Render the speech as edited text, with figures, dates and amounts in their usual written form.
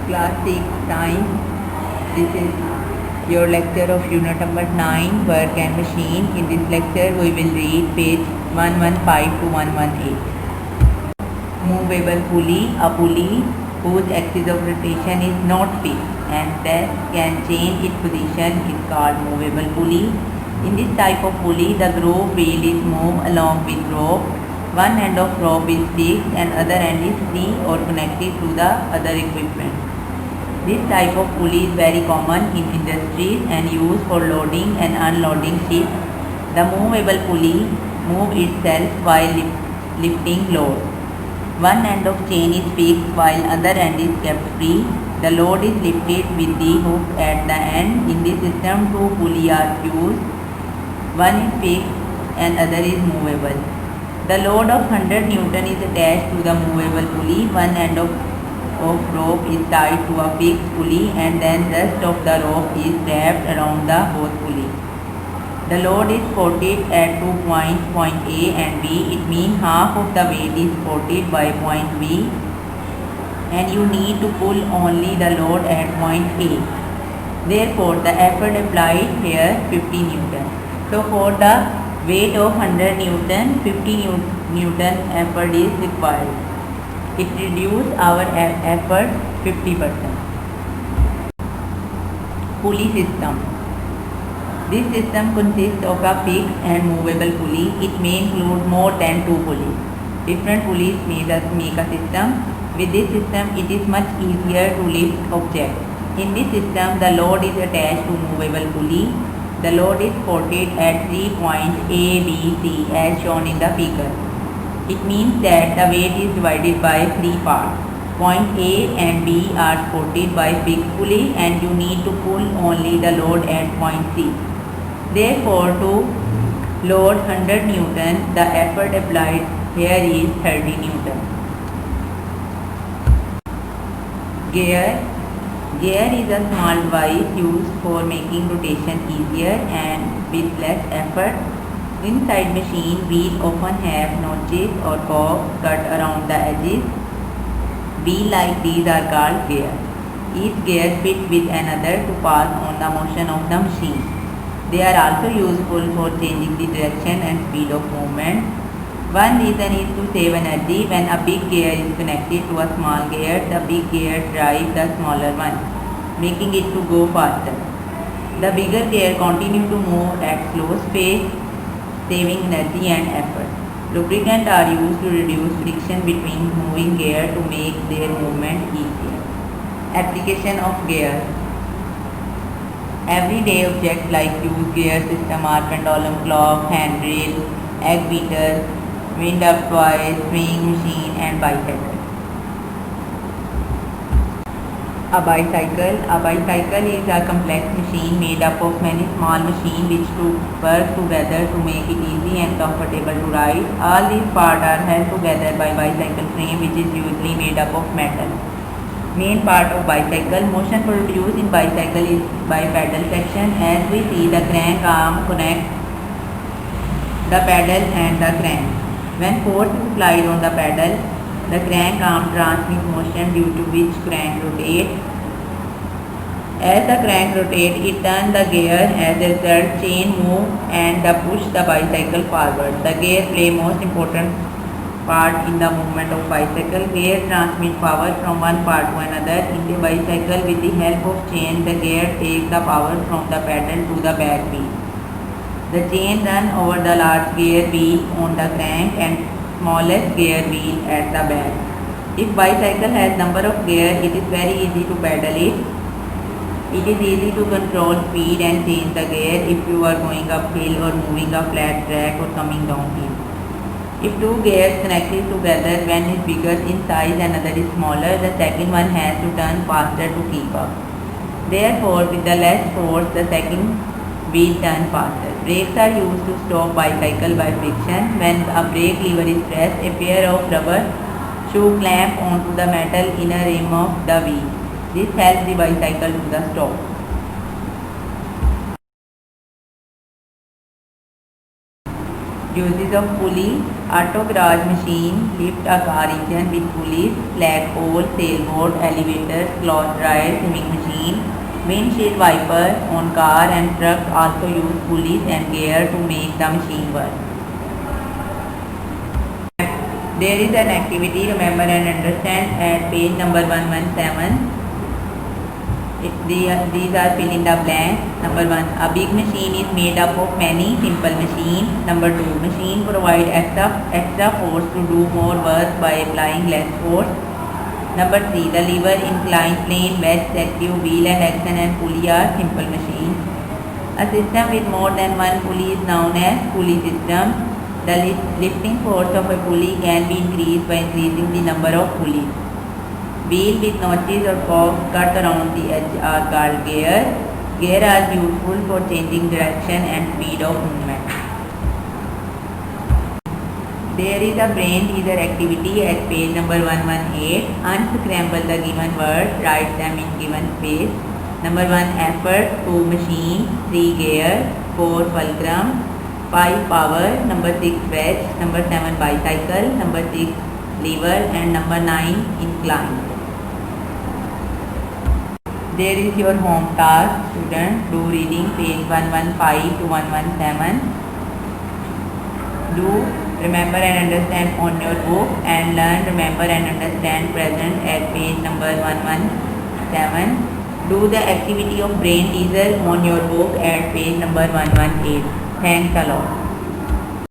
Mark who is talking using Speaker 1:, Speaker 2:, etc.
Speaker 1: Class 6 Science. This is your lecture of unit number 9, Work and Machine. In this lecture we will read page 115 to 118. Movable pulley, a pulley whose axis of rotation is not fixed and that can change its position is called movable pulley. In this type of pulley, the groove wheel is moved along with rope. One end of rope is fixed and other end is free or connected to the other equipment. This type of pulley is very common in industries and used for loading and unloading ships. The movable pulley moves itself while lifting load. One end of chain is fixed while other end is kept free. The load is lifted with the hook at the end. In this system, two pulleys are used. One is fixed and other is movable. The load of 100 Newton is attached to the movable pulley. One end of rope is tied to a fixed pulley and then rest of the rope is wrapped around the both pulleys. The load is supported at 2 points, point A and B. It means half of the weight is supported by point B and you need to pull only the load at point A. Therefore, the effort applied here 50 Newton. So, for the weight of 100 Newton, 50 Newton effort is required. It reduces our effort 50%. Pulley system. This system consists of a fixed and movable pulley. It may include more than two pulleys. Different pulleys make a system. With this system, it is much easier to lift objects. In this system, the load is attached to movable pulley. The load is supported at 3 points A, B, C as shown in the figure. It means that the weight is divided by 3 parts. Point A and B are supported by fixed pulley and you need to pull only the load at point C. Therefore, to load 100 Newton, the effort applied here is 30 Newton. Gear. Gear is a small device used for making rotation easier and with less effort. Inside machine, wheels often have notches or cogs cut around the edges. Wheels like these are called gears. Each gear fits with another to pass on the motion of the machine. They are also useful for changing the direction and speed of movement. One reason is to save energy. When a big gear is connected to a small gear, the big gear drives the smaller one, making it to go faster. The bigger gear continue to move at slow speed, saving energy and effort. Lubricants are used to reduce friction between moving gears to make their movement easier. Application of gears. Everyday objects like fuse gear system are pendulum clock, handrail, egg beater, wind-up toys, swing machine and bicycle. A bicycle. A bicycle is a complex machine made up of many small machines which work together to make it easy and comfortable to ride. All these parts are held together by bicycle frame which is usually made up of metal. Main part of bicycle. Motion produced in bicycle is by pedal section. As we see, the crank arm connects the pedal and the crank. When force is applied on the pedal, the crank arm transmits motion due to which crank rotates. As the crank rotates, it turns the gear. As a result, chain moves and push the bicycle forward. The gear play most important part in the movement of bicycle. Gear transmit power from one part to another. In the bicycle, with the help of chain, the gear takes the power from the pedal to the back wheel. The chain runs over the large gear wheel on the crank and smallest gear wheel at the back. If bicycle has number of gears, it is very easy to pedal it. It is easy to control speed and change the gear if you are going uphill or moving a flat track or coming downhill. If two gears connected together, one is bigger in size and another is smaller, the second one has to turn faster to keep up. Therefore, with the less force, the second wheel turns faster. Brakes are used to stop bicycle by friction. When a brake lever is pressed, a pair of rubber shoe clamp onto the metal inner rim of the wheel. This helps the bicycle to the stop. Uses of pulley, auto garage machine, lift a car engine with pulleys, flagpole, sailboat, elevators, cloth dryer, swimming machine, windshield wiper on car and trucks also use pulleys and gear to make the machine work. There is an activity, remember and understand at page number 117. These are fill in the blanks. Number 1, a big machine is made up of many simple machines. Number 2, machine provide extra force to do more work by applying less force. Number 3, the lever, inclined plane, wedge, selective, wheel and action and pulley are simple machines. A system with more than one pulley is known as pulley system. The lifting force of a pulley can be increased by increasing the number of pulleys. Wheel with notches or forks cut around the edge are called gear. Gear are useful for changing direction and speed of movement. There is a brain teaser activity at page number 118. Unscramble the given words, write them in given space. Number 1, effort. 2, machine. 3, gear. 4, fulcrum. 5, power. Number 6, wedge. Number 7, bicycle. Number 6, lever. And number 9, incline. There is your home task, student. Do reading page 115 to 117. Do remember and understand on your book and learn, remember and understand present at page number 117. Do the activity of brain teaser on your book at page number 118. Thanks a lot.